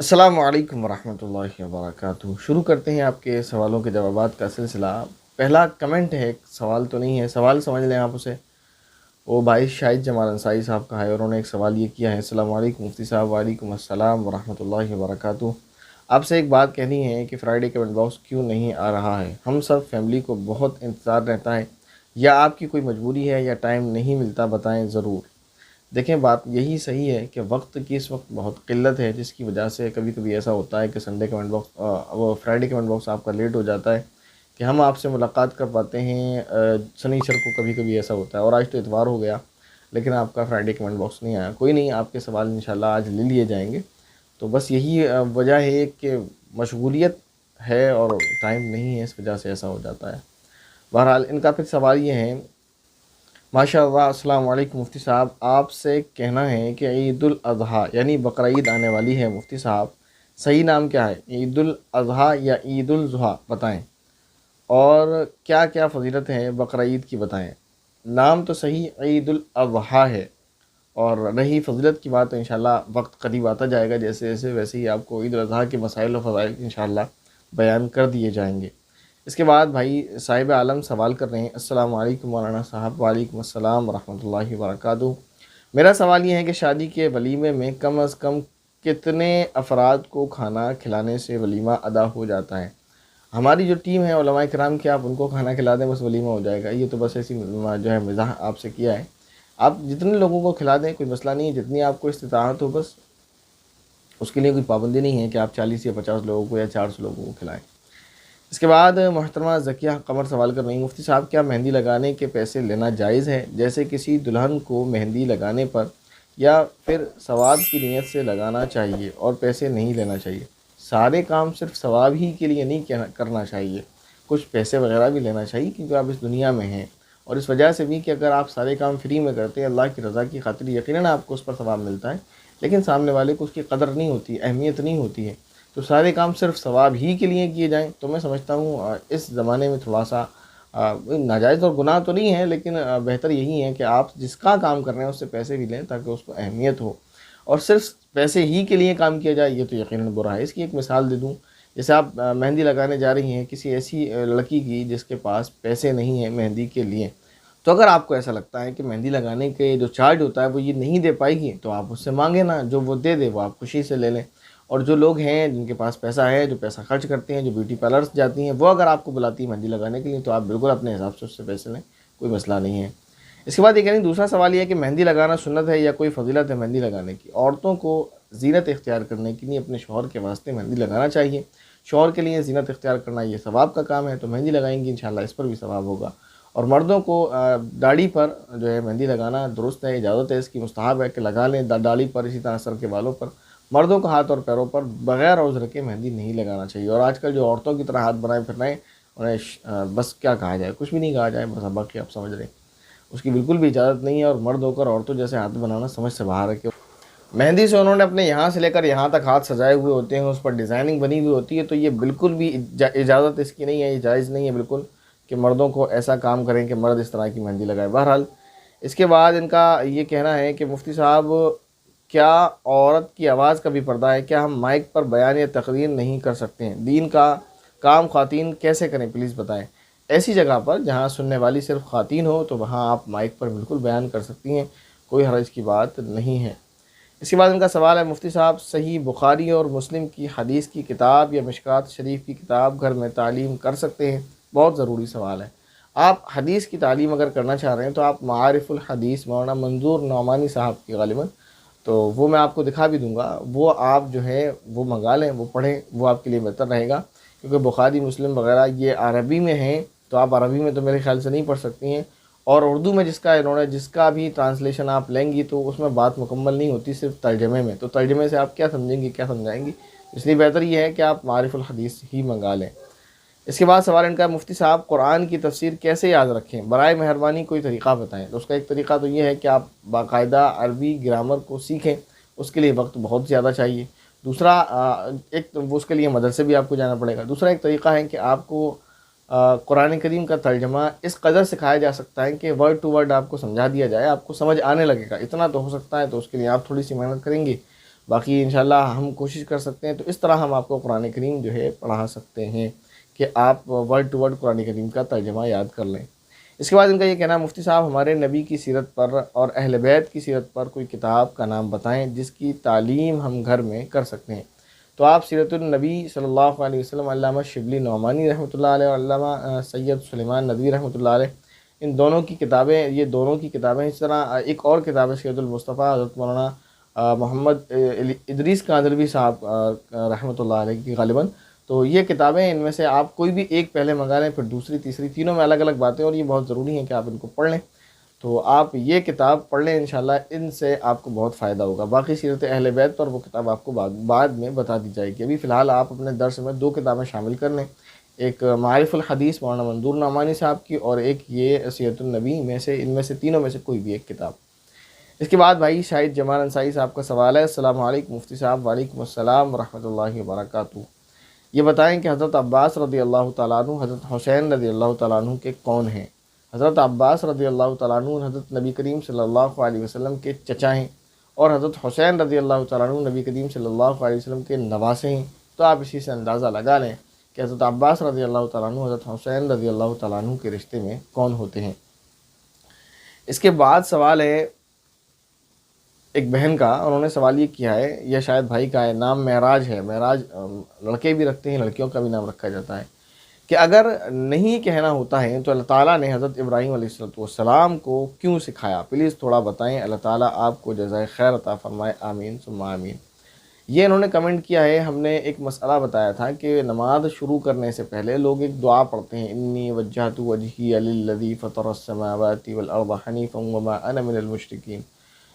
السلام علیکم ورحمۃ اللہ وبرکاتہ۔ شروع کرتے ہیں آپ کے سوالوں کے جوابات کا سلسلہ۔ پہلا کمنٹ ہے، ایک سوال تو نہیں ہے، سوال سمجھ لیں آپ اسے۔ وہ بھائی شاہد جمال انصاری صاحب کا ہے، اور انہوں نے ایک سوال یہ کیا ہے: السلام علیکم مفتی صاحب۔ وعلیکم السلام ورحمۃ اللہ وبرکاتہ۔ آپ سے ایک بات کہنی ہے کہ فرائیڈے کمنٹ باکس کیوں نہیں آ رہا ہے؟ ہم سب فیملی کو بہت انتظار رہتا ہے، یا آپ کی کوئی مجبوری ہے، یا ٹائم نہیں ملتا؟ بتائیں ضرور۔ دیکھیں، بات یہی صحیح ہے کہ وقت کی اس وقت بہت قلت ہے، جس کی وجہ سے کبھی کبھی ایسا ہوتا ہے کہ سنڈے کمنٹ باکس وہ فرائیڈے کمنٹ باکس آپ کا لیٹ ہو جاتا ہے کہ ہم آپ سے ملاقات کر پاتے ہیں سنیچر کو۔ کبھی کبھی ایسا ہوتا ہے، اور آج تو اتوار ہو گیا لیکن آپ کا فرائیڈے کمنٹ باکس نہیں آیا۔ کوئی نہیں، آپ کے سوال انشاءاللہ آج لے لیے جائیں گے۔ تو بس یہی وجہ ہے کہ مشغولیت ہے اور ٹائم نہیں ہے، اس وجہ سے ایسا ہو جاتا ہے۔ بہرحال ان کا پھر سوال یہ ہے: ماشاء اللہ، السلام علیکم مفتی صاحب، آپ سے کہنا ہے کہ عید الاضحیٰ یعنی بقرعید آنے والی ہے، مفتی صاحب صحیح نام کیا ہے؟ عید الاضحیٰ یا عید الضحیٰ بتائیں، اور کیا کیا فضیلت ہے بقرعید کی بتائیں۔ نام تو صحیح عید الاضحیٰ ہے، اور رہی فضیلت کی بات تو انشاءاللہ وقت قریب آتا جائے گا، جیسے جیسے ویسے ہی آپ کو عید الاضحیٰ کے مسائل و فضائل انشاءاللہ بیان کر دیے جائیں گے۔ اس کے بعد بھائی صاحب عالم سوال کر رہے ہیں: السلام علیکم مولانا صاحب۔ وعلیکم السلام ورحمۃ اللہ وبرکاتہ۔ میرا سوال یہ ہے کہ شادی کے ولیمے میں کم از کم کتنے افراد کو کھانا کھلانے سے ولیمہ ادا ہو جاتا ہے؟ ہماری جو ٹیم ہے علماء کرام کی، آپ ان کو کھانا کھلا دیں بس ولیمہ ہو جائے گا۔ یہ تو بس ایسی جو ہے مزاح آپ سے کیا ہے۔ آپ جتنے لوگوں کو کھلا دیں کوئی مسئلہ نہیں ہے، جتنی آپ کو استطاعت ہو، بس اس کے لیے کوئی پابندی نہیں ہے کہ آپ 40 یا 50 لوگوں کو یا 400 لوگوں کو کھلائیں۔ اس کے بعد محترمہ ذکیہ قمر سوال کر رہی ہیں: مفتی صاحب، کیا مہندی لگانے کے پیسے لینا جائز ہے؟ جیسے کسی دلہن کو مہندی لگانے پر، یا پھر ثواب کی نیت سے لگانا چاہیے اور پیسے نہیں لینا چاہیے؟ سارے کام صرف ثواب ہی کے لیے نہیں کرنا چاہیے، کچھ پیسے وغیرہ بھی لینا چاہیے، کیونکہ آپ اس دنیا میں ہیں، اور اس وجہ سے بھی کہ اگر آپ سارے کام فری میں کرتے ہیں اللہ کی رضا کی خاطر، یقیناً آپ کو اس پر ثواب ملتا ہے، لیکن سامنے والے کو اس کی قدر نہیں ہوتی، اہمیت نہیں ہوتی ہے۔ تو سارے کام صرف ثواب ہی کے لیے کیے جائیں تو میں سمجھتا ہوں اس زمانے میں تھوڑا سا ناجائز اور گناہ تو نہیں ہے، لیکن بہتر یہی ہے کہ آپ جس کا کام کر رہے ہیں اس سے پیسے بھی لیں تاکہ اس کو اہمیت ہو، اور صرف پیسے ہی کے لیے کام کیا جائے یہ تو یقیناً برا ہے۔ اس کی ایک مثال دے دوں، جیسے آپ مہندی لگانے جا رہی ہیں کسی ایسی لڑکی کی جس کے پاس پیسے نہیں ہیں مہندی کے لیے، تو اگر آپ کو ایسا لگتا ہے کہ مہندی لگانے کے جو چارج ہوتا ہے وہ یہ نہیں دے پائے گی، تو آپ اس سے مانگیں نا، جو وہ دے دے وہ آپ خوشی سے لے لیں۔ اور جو لوگ ہیں جن کے پاس پیسہ ہے، جو پیسہ خرچ کرتے ہیں، جو بیوٹی پارلرس جاتی ہیں، وہ اگر آپ کو بلاتی ہیں مہندی لگانے کے لیے تو آپ بالکل اپنے حساب سے اس سے پیسے لیں، کوئی مسئلہ نہیں ہے۔ اس کے بعد یہ کہیں دوسرا سوال یہ ہے کہ مہندی لگانا سنت ہے یا کوئی فضیلت ہے مہندی لگانے کی؟ عورتوں کو زینت اختیار کرنے کے لیے اپنے شوہر کے واسطے مہندی لگانا چاہیے، شوہر کے لیے زینت اختیار کرنا یہ ثواب کا کام ہے، تو مہندی لگائیں گی انشاءاللہ اس پر بھی ثواب ہوگا۔ اور مردوں کو داڑھی پر جو ہے مہندی لگانا درست ہے، اجازت ہے، اس کی مستحب ہے کہ لگا لیں داڑھی پر، اسی طرح سر کے بالوں پر۔ مردوں کو ہاتھ اور پیروں پر بغیر عذر کے مہندی نہیں لگانا چاہیے، اور آج کل جو عورتوں کی طرح ہاتھ بنائے پھر رہے ہیں انہیں بس کیا کہا جائے، کچھ بھی نہیں کہا جائے، بس باقی آپ سمجھ رہے ہیں، اس کی بالکل بھی اجازت نہیں ہے، اور مرد ہو کر عورتوں جیسے ہاتھ بنانا سمجھ سے باہر ہے۔ کہ مہندی سے انہوں نے اپنے یہاں سے لے کر یہاں تک ہاتھ سجائے ہوئے ہوتے ہیں، اس پر ڈیزائننگ بنی ہوئی ہوتی ہے، تو یہ بالکل بھی اجازت اس کی نہیں ہے، یہ جائز نہیں ہے بالکل کہ مردوں کو ایسا کام کریں کہ مرد اس طرح کی مہندی لگائے۔ بہرحال اس کے بعد ان کا یہ کہنا ہے کہ مفتی صاحب، کیا عورت کی آواز کا بھی پردہ ہے؟ کیا ہم مائک پر بیان یا تقریر نہیں کر سکتے ہیں؟ دین کا کام خواتین کیسے کریں پلیز بتائیں۔ ایسی جگہ پر جہاں سننے والی صرف خواتین ہو تو وہاں آپ مائک پر بالکل بیان کر سکتی ہیں، کوئی حرج کی بات نہیں ہے۔ اس کے بعد ان کا سوال ہے: مفتی صاحب، صحیح بخاری اور مسلم کی حدیث کی کتاب یا مشکوٰۃ شریف کی کتاب گھر میں تعلیم کر سکتے ہیں؟ بہت ضروری سوال ہے۔ آپ حدیث کی تعلیم اگر کرنا چاہ رہے ہیں تو آپ معارف الحدیث مولانا منظور نعمانی صاحب کی غالباً، تو وہ میں آپ کو دکھا بھی دوں گا، وہ آپ جو ہے وہ منگا لیں، وہ پڑھیں، وہ آپ کے لیے بہتر رہے گا، کیونکہ بخاری مسلم وغیرہ یہ عربی میں ہیں، تو آپ عربی میں تو میرے خیال سے نہیں پڑھ سکتی ہیں، اور اردو میں جس کا بھی ٹرانسلیشن آپ لیں گی تو اس میں بات مکمل نہیں ہوتی، صرف ترجمے میں، تو ترجمے سے آپ کیا سمجھیں گی، کیا سمجھائیں گی؟ اس لیے بہتر یہ ہے کہ آپ معارف الحدیث ہی منگا لیں۔ اس کے بعد سوال ان کا: مفتی صاحب، قرآن کی تفسیر کیسے یاد رکھیں؟ برائے مہربانی کوئی طریقہ بتائیں۔ تو اس کا ایک طریقہ تو یہ ہے کہ آپ باقاعدہ عربی گرامر کو سیکھیں، اس کے لیے وقت بہت زیادہ چاہیے۔ دوسرا ایک اس کے لیے مدرسے بھی آپ کو جانا پڑے گا۔ دوسرا ایک طریقہ ہے کہ آپ کو قرآن کریم کا ترجمہ اس قدر سکھایا جا سکتا ہے کہ ورڈ ٹو ورڈ آپ کو سمجھا دیا جائے، آپ کو سمجھ آنے لگے گا، اتنا تو ہو سکتا ہے، تو اس کے لیے آپ تھوڑی سی محنت کریں گے باقی انشاءاللہ ہم کوشش کر سکتے ہیں تو اس طرح ہم آپ کو قرآن کریم جو ہے پڑھا سکتے ہیں کہ آپ ورڈ ٹو ورڈ قرآن کریم کا ترجمہ یاد کر لیں۔ اس کے بعد ان کا یہ کہنا، مفتی صاحب ہمارے نبی کی سیرت پر اور اہل بیت کی سیرت پر کوئی کتاب کا نام بتائیں جس کی تعلیم ہم گھر میں کر سکتے ہیں۔ تو آپ سیرت النبی صلی اللہ علیہ وسلم، علامہ شبلی نعمانی رحمۃ اللہ علیہ اور علامہ سید سلیمان ندوی رحمۃ اللہ علیہ، ان دونوں کی کتابیں، یہ دونوں کی کتابیں، اس طرح ایک اور کتاب ہے سید المصطفیٰ حضرت مولانا محمد ادریس کاندھلوی صاحب رحمۃ اللہ علیہ کی غالباً۔ تو یہ کتابیں، ان میں سے آپ کوئی بھی ایک پہلے منگا لیں، پھر دوسری تیسری، تینوں میں الگ الگ باتیں، اور یہ بہت ضروری ہے کہ آپ ان کو پڑھ لیں۔ تو آپ یہ کتاب پڑھ لیں انشاءاللہ، ان سے آپ کو بہت فائدہ ہوگا۔ باقی سیرت اہل بیت پر وہ کتاب آپ کو بعد میں بتا دی جائے گی۔ ابھی فی الحال آپ اپنے درس میں 2 کتابیں شامل کر لیں، ایک معارف الحدیث مولانا منظور نعمانی صاحب کی، اور ایک یہ سیرت النبی میں سے، ان میں سے تینوں میں سے کوئی بھی ایک کتاب۔ اس کے بعد بھائی شاہد جمال انصاری صاحب کا سوال ہے، السلام علیکم مفتی صاحب۔ وعلیکم السلام ورحمۃ اللہ وبرکاتہ۔ یہ بتائیں کہ حضرت عباس رضی اللہ تعالیٰ عنہ حضرت حسین رضی اللہ تعالیٰ عنہ کے کون ہیں؟ حضرت عباس رضی اللہ تعالیٰ عنہ حضرت نبی کریم صلی اللہ علیہ وسلم کے چچا ہیں، اور حضرت حسین رضی اللہ تعالیٰ عنہ نبی کریم صلی اللہ علیہ وسلم کے نواسے ہیں۔ تو آپ اسی سے اندازہ لگا لیں کہ حضرت عباس رضی اللہ تعالیٰ عنہ حضرت حسین رضی اللہ تعالیٰ عنہ کے رشتے میں کون ہوتے ہیں۔ اس کے بعد سوال ہے ایک بہن کا، انہوں نے سوال یہ کیا ہے، یہ شاید بھائی کا ہے، نام معراج ہے۔ معراج لڑکے بھی رکھتے ہیں، لڑکیوں کا بھی نام رکھا جاتا ہے، کہ اگر نہیں کہنا ہوتا ہے تو اللہ تعالیٰ نے حضرت ابراہیم علیہ السلام کو کیوں سکھایا؟ پلیز تھوڑا بتائیں، اللہ تعالیٰ آپ کو جزائے خیر عطا فرمائے، آمین ثم آمین۔ یہ انہوں نے کمنٹ کیا ہے۔ ہم نے ایک مسئلہ بتایا تھا کہ نماز شروع کرنے سے پہلے لوگ ایک دعا پڑھتے ہیں، انی وجہت وجہی للذی فطر السماوات والارض حنیفا وما انا من المشرکین،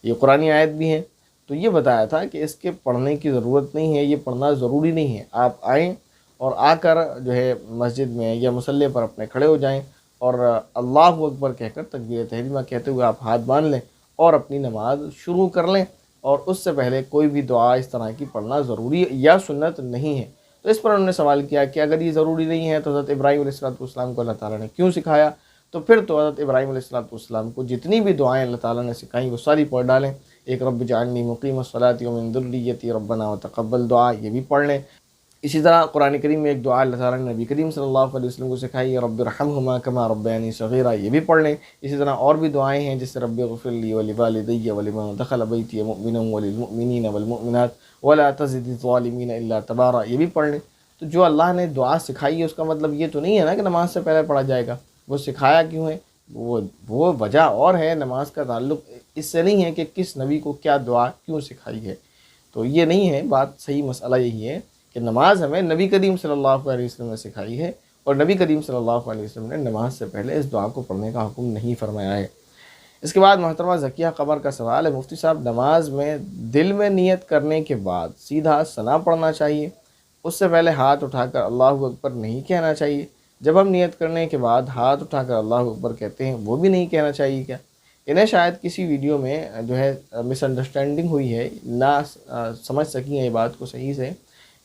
یہ قرآنی آیت بھی ہیں۔ تو یہ بتایا تھا کہ اس کے پڑھنے کی ضرورت نہیں ہے، یہ پڑھنا ضروری نہیں ہے۔ آپ آئیں اور آ کر جو ہے مسجد میں یا مصلی پر اپنے کھڑے ہو جائیں، اور اللہ اکبر کہہ کر تکبیر تحریمہ کہتے ہوئے آپ ہاتھ باندھ لیں اور اپنی نماز شروع کر لیں، اور اس سے پہلے کوئی بھی دعا اس طرح کی پڑھنا ضروری یا سنت نہیں ہے۔ تو اس پر انہوں نے سوال کیا کہ اگر یہ ضروری نہیں ہے تو حضرت ابراہیم علیہ السلام کو اللہ تعالیٰ نے کیوں سکھایا؟ تو پھر تو حضرت ابراہیم علیہ السلام کو جتنی بھی دعائیں اللہ تعالیٰ نے سکھائیں وہ ساری پڑھ ڈالیں۔ ایک رب جعلنی مقیم الصلاۃ ومن ذریتی ربنا وتقبل دعا، یہ بھی پڑھ لیں۔ اسی طرح قرآن کریم میں ایک دعا اللہ تعالیٰ نے نبی کریم صلی اللہ علیہ وسلم کو سکھائی، رب ارحمہما کما ربیانی صغیرا، یہ بھی پڑھ لیں۔ اسی طرح اور بھی دعائیں ہیں، جیسے رب اغفر لی ولوالدی ولمن دخل بیتی مؤمنا وللمؤمنین والمؤمنات ولا تزد الظالمین الا تبارا، یہ بھی پڑھ لیں۔ تو جو اللہ نے دعا سکھائی ہے اس کا مطلب یہ تو نہیں ہے نا کہ نماز سے پہلے پڑھا جائے گا۔ وہ سکھایا کیوں ہے، وہ وجہ اور ہے۔ نماز کا تعلق اس سے نہیں ہے کہ کس نبی کو کیا دعا کیوں سکھائی ہے، تو یہ نہیں ہے بات۔ صحیح مسئلہ یہی ہے کہ نماز ہمیں نبی کریم صلی اللہ علیہ وسلم نے سکھائی ہے، اور نبی کریم صلی اللہ علیہ وسلم نے نماز سے پہلے اس دعا کو پڑھنے کا حکم نہیں فرمایا ہے۔ اس کے بعد محترمہ ذکیہ قمر کا سوال ہے، مفتی صاحب نماز میں دل میں نیت کرنے کے بعد سیدھا ثنا پڑھنا چاہیے، اس سے پہلے ہاتھ اٹھا کر اللہ اکبر نہیں کہنا چاہیے؟ جب ہم نیت کرنے کے بعد ہاتھ اٹھا کر اللہ اکبر کہتے ہیں وہ بھی نہیں کہنا چاہیے کیا؟ انہیں شاید کسی ویڈیو میں جو ہے مس انڈرسٹینڈنگ ہوئی ہے، نہ سمجھ سکی ہیں یہ بات کو صحیح سے،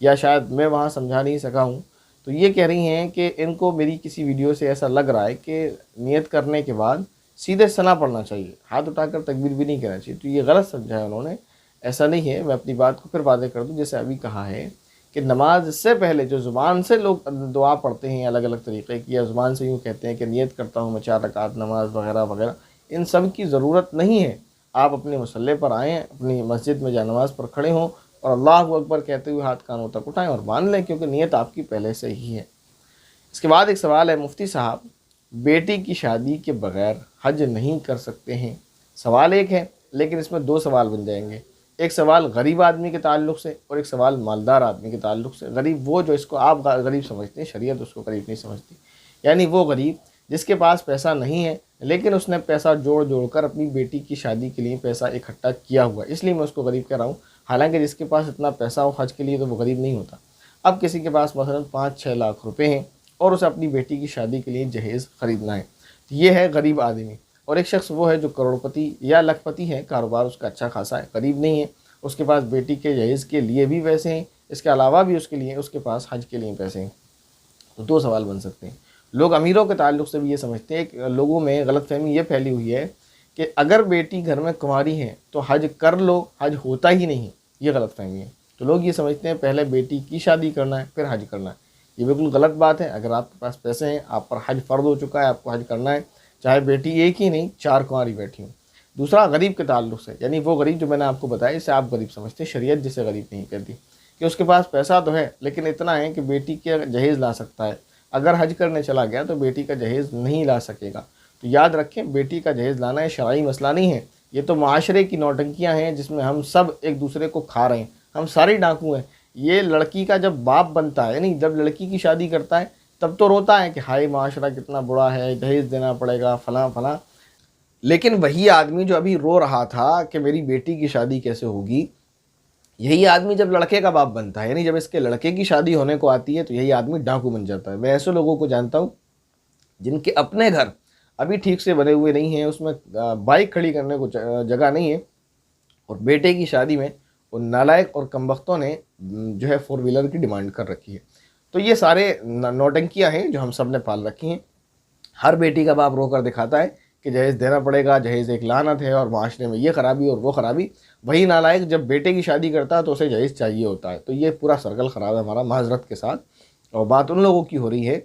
یا شاید میں وہاں سمجھا نہیں سکا ہوں۔ تو یہ کہہ رہی ہیں کہ ان کو میری کسی ویڈیو سے ایسا لگ رہا ہے کہ نیت کرنے کے بعد سیدھے ثنا پڑھنا چاہیے، ہاتھ اٹھا کر تکبیر بھی نہیں کہنا چاہیے۔ تو یہ غلط سمجھا ہے انہوں نے، ایسا نہیں ہے۔ میں اپنی بات کو پھر واضح کر دوں، جیسے ابھی کہا ہے کہ نماز سے پہلے جو زبان سے لوگ دعا پڑھتے ہیں الگ الگ طریقے کی، یا زبان سے یوں کہتے ہیں کہ نیت کرتا ہوں میں 4 رکعت نماز وغیرہ وغیرہ، ان سب کی ضرورت نہیں ہے۔ آپ اپنے مصلی پر آئیں، اپنی مسجد میں جا نماز پر کھڑے ہوں، اور اللہ اکبر کہتے ہوئے ہاتھ کانوں تک اٹھائیں اور باندھ لیں، کیونکہ نیت آپ کی پہلے سے ہی ہے۔ اس کے بعد ایک سوال ہے، مفتی صاحب بیٹی کی شادی کے بغیر حج نہیں کر سکتے ہیں؟ سوال ایک ہے لیکن اس میں 2 سوال بن جائیں گے۔ ایک سوال غریب آدمی کے تعلق سے، اور ایک سوال مالدار آدمی کے تعلق سے۔ غریب وہ جو اس کو آپ غریب سمجھتے ہیں، شریعت اس کو غریب نہیں سمجھتی، یعنی وہ غریب جس کے پاس پیسہ نہیں ہے لیکن اس نے پیسہ جوڑ کر اپنی بیٹی کی شادی کے لیے پیسہ اکٹھا کیا ہوا ہے، اس لیے میں اس کو غریب کہہ رہا ہوں۔ حالانکہ جس کے پاس اتنا پیسہ ہو حج کے لیے تو وہ غریب نہیں ہوتا۔ اب کسی کے پاس مثلا 5-6 لاکھ روپے ہیں اور اسے اپنی بیٹی کی شادی کے لیے جہیز خریدنا ہے، تو یہ ہے غریب آدمی۔ اور ایک شخص وہ ہے جو کروڑپتی یا لکھ پتی ہے، کاروبار اس کا اچھا خاصا ہے، غریب نہیں ہے، اس کے پاس بیٹی کے جہیز کے لیے بھی پیسے ہیں، اس کے علاوہ بھی اس کے پاس حج کے لیے پیسے ہیں۔ تو 2 سوال بن سکتے ہیں۔ لوگ امیروں کے تعلق سے بھی یہ سمجھتے ہیں کہ لوگوں میں غلط فہمی یہ پھیلی ہوئی ہے کہ اگر بیٹی گھر میں کنواری ہے تو حج کر لو، حج ہوتا ہی نہیں، یہ غلط فہمی ہے۔ تو لوگ یہ سمجھتے ہیں پہلے بیٹی کی شادی کرنا ہے پھر حج کرنا ہے، یہ بالکل غلط بات ہے۔ اگر آپ کے پاس پیسے ہیں، آپ پر حج فرض ہو چکا ہے، آپ کو حج کرنا ہے، چاہے بیٹی ایک ہی نہیں 4 کنواری بیٹھی ہوں۔ دوسرا غریب کے تعلق سے، یعنی وہ غریب جو میں نے آپ کو بتایا اسے آپ غریب سمجھتے ہیں، شریعت جسے غریب نہیں کہتی، کہ اس کے پاس پیسہ تو ہے لیکن اتنا ہے کہ بیٹی کے جہیز لا سکتا ہے، اگر حج کرنے چلا گیا تو بیٹی کا جہیز نہیں لا سکے گا۔ تو یاد رکھیں بیٹی کا جہیز لانا ایک شرعی مسئلہ نہیں ہے، یہ تو معاشرے کی نوٹنکیاں ہیں جس میں ہم سب ایک دوسرے کو کھا رہے ہیں، ہم سارے ڈاکو ہیں۔ یہ لڑکی کا جب باپ بنتا ہے، یعنی جب لڑکی کی شادی کرتا ہے تب تو روتا ہے کہ ہائی معاشرہ کتنا برا ہے، جہیز دینا پڑے گا فلاں فلاں، لیکن وہی آدمی جو ابھی رو رہا تھا کہ میری بیٹی کی شادی کیسے ہوگی، یہی آدمی جب لڑکے کا باپ بنتا ہے، یعنی جب اس کے لڑکے کی شادی ہونے کو آتی ہے تو یہی آدمی ڈاکو بن جاتا ہے۔ میں ایسے لوگوں کو جانتا ہوں جن کے اپنے گھر ابھی ٹھیک سے بنے ہوئے نہیں ہیں، اس میں بائک کھڑی کرنے کو جگہ نہیں ہے، اور بیٹے کی شادی میں ان نالائق اور کمبختوں نے جو ہے 4 ویلر کی ڈیمانڈ کر رکھی ہے۔ تو یہ سارے نوٹنکیاں ہیں جو ہم سب نے پال رکھی ہیں۔ ہر بیٹی کا باپ رو کر دکھاتا ہے کہ جہیز دینا پڑے گا، جہیز ایک لعنت ہے اور معاشرے میں یہ خرابی اور وہ خرابی، وہی نالائق جب بیٹے کی شادی کرتا ہے تو اسے جہیز چاہیے ہوتا ہے۔ تو یہ پورا سرکل خراب ہے ہمارا، معذرت کے ساتھ، اور بات ان لوگوں کی ہو رہی ہے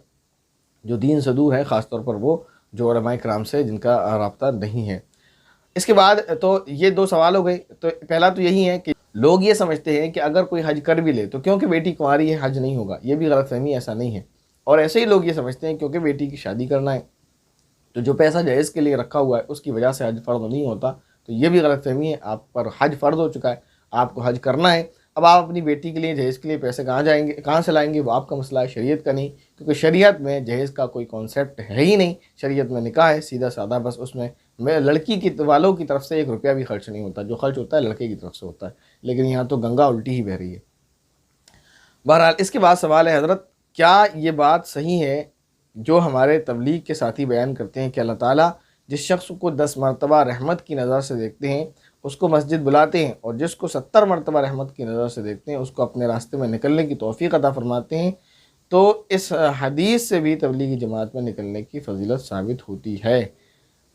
جو دین سے دور ہے، خاص طور پر وہ جو علماء کرام سے جن کا رابطہ نہیں ہے۔ اس کے بعد تو یہ 2 سوال ہو گئے۔ تو پہلا تو یہی ہے کہ لوگ یہ سمجھتے ہیں کہ اگر کوئی حج کر بھی لے تو کیونکہ بیٹی کنواری ہے حج نہیں ہوگا، یہ بھی غلط فہمی، ایسا نہیں ہے۔ اور ایسے ہی لوگ یہ سمجھتے ہیں کیونکہ بیٹی کی شادی کرنا ہے تو جو پیسہ جہیز کے لیے رکھا ہوا ہے اس کی وجہ سے حج فرض نہیں ہوتا، تو یہ بھی غلط فہمی ہے۔ آپ پر حج فرض ہو چکا ہے، آپ کو حج کرنا ہے، اب آپ اپنی بیٹی کے لیے جہیز کے لیے پیسے کہاں سے لائیں گے، وہ آپ کا مسئلہ ہے، شریعت کا نہیں، کیونکہ شریعت میں جہیز کا کوئی کانسیپٹ ہے ہی نہیں۔ شریعت میں نکاح ہے سیدھا سادہ، بس اس میں لڑکی کی والوں کی طرف سے 1 روپیہ بھی خرچ نہیں ہوتا، جو خرچ ہوتا ہے لڑکے کی طرف سے ہوتا ہے، لیکن یہاں تو گنگا الٹی ہی بہہ رہی ہے۔ بہرحال اس کے بعد سوال ہے حضرت کیا یہ بات صحیح ہے جو ہمارے تبلیغ کے ساتھی بیان کرتے ہیں کہ اللہ تعالیٰ جس شخص کو 10 مرتبہ رحمت کی نظر سے دیکھتے ہیں اس کو مسجد بلاتے ہیں، اور جس کو 70 مرتبہ رحمت کی نظر سے دیکھتے ہیں اس کو اپنے راستے میں نکلنے کی توفیق عطا فرماتے ہیں؟ تو اس حدیث سے بھی تبلیغی جماعت میں نکلنے کی فضیلت ثابت ہوتی ہے؟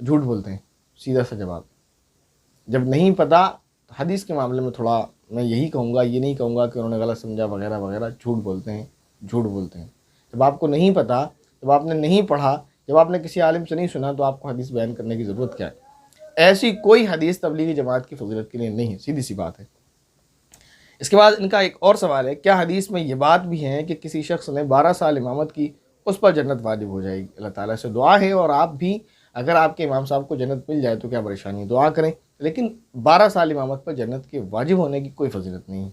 جھوٹ بولتے ہیں، سیدھا سا جواب۔ جب نہیں پتہ حدیث کے معاملے میں تھوڑا میں یہی کہوں گا، یہ نہیں کہوں گا کہ انہوں نے غلط سمجھا وغیرہ وغیرہ، جھوٹ بولتے ہیں، جھوٹ بولتے ہیں۔ جب آپ کو نہیں پتہ، جب آپ نے نہیں پڑھا، جب آپ نے کسی عالم سے نہیں سنا تو آپ کو حدیث بیان کرنے کی ضرورت کیا ہے؟ ایسی کوئی حدیث تبلیغی جماعت کی فضیلت کے لیے نہیں ہے، سیدھی سی بات ہے۔ اس کے بعد ان کا ایک اور سوال ہے کیا حدیث میں یہ بات بھی ہے کہ کسی شخص نے 12 سال امامت کی اس پر جنت واجب ہو جائے گی؟ اللہ تعالیٰ سے دعا ہے، اور آپ بھی اگر آپ کے امام صاحب کو جنت مل جائے تو کیا پریشانی، دعا کریں، لیکن 12 سال امامت پر جنت کے واجب ہونے کی کوئی فضیلت نہیں ہے۔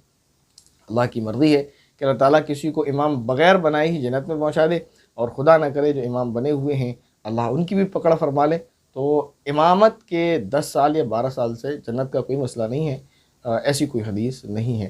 اللہ کی مرضی ہے کہ اللہ تعالیٰ کسی کو امام بغیر بنائے ہی جنت میں پہنچا دے، اور خدا نہ کرے جو امام بنے ہوئے ہیں اللہ ان کی بھی پکڑ فرما لے۔ تو امامت کے 10 سال یا 12 سال سے جنت کا کوئی مسئلہ نہیں ہے، ایسی کوئی حدیث نہیں ہے۔